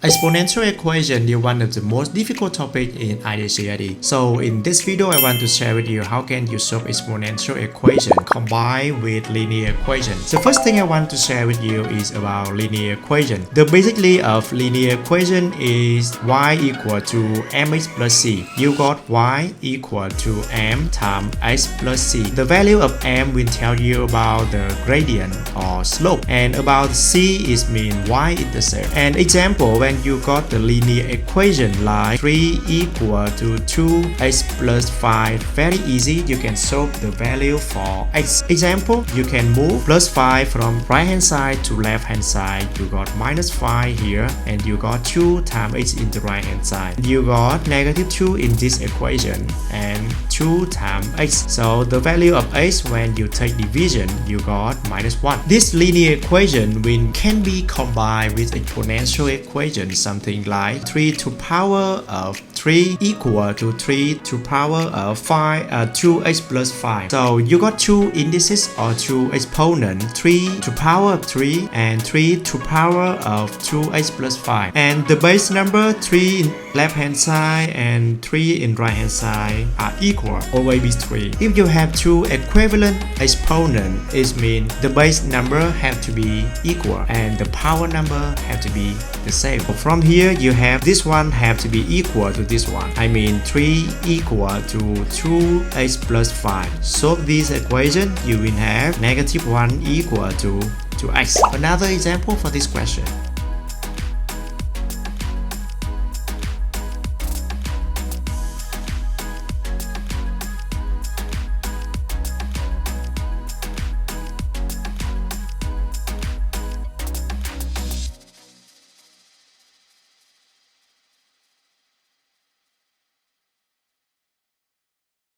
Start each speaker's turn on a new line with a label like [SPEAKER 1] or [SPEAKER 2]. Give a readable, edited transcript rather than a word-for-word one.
[SPEAKER 1] Exponential equation is one of the most difficult topics in IDCID. So in this video, I want to share with you how can you solve exponential equation combined with linear equation. The first thing I want to share with you is about linear equation. The basically of linear equation is y equal to mx plus c. You got y equal to m times x plus c. The value of m will tell you about the gradient or slope, and about c is mean y-intercept. An example, when you got the linear equation like 3 equal to 2x plus 5, very easy, you can solve the value for x. Example, you can move plus 5 from right hand side to left hand side. You got minus 5 here, and you got 2 times x in the right hand side. You got negative 2 in this equation and 2 times x. So the value of x when you take division, you got minus 1. This linear equation can be combined with exponential equation, something like 3 to power of 3 equal to 3 to power of 2x plus 5. So you got two indices or two exponents, 3 to power of 3 and 3 to power of 2x plus 5. And the base number 3 in left hand side and 3 in right hand side are equal, always be 3. If you have two equivalent exponents, it means the base number have to be equal and the power number have to be the same. From here you have this one have to be equal to this one. I mean 3 equal to 2x plus 5. Solve this equation, you will have negative 1 equal to x. Another example for this question.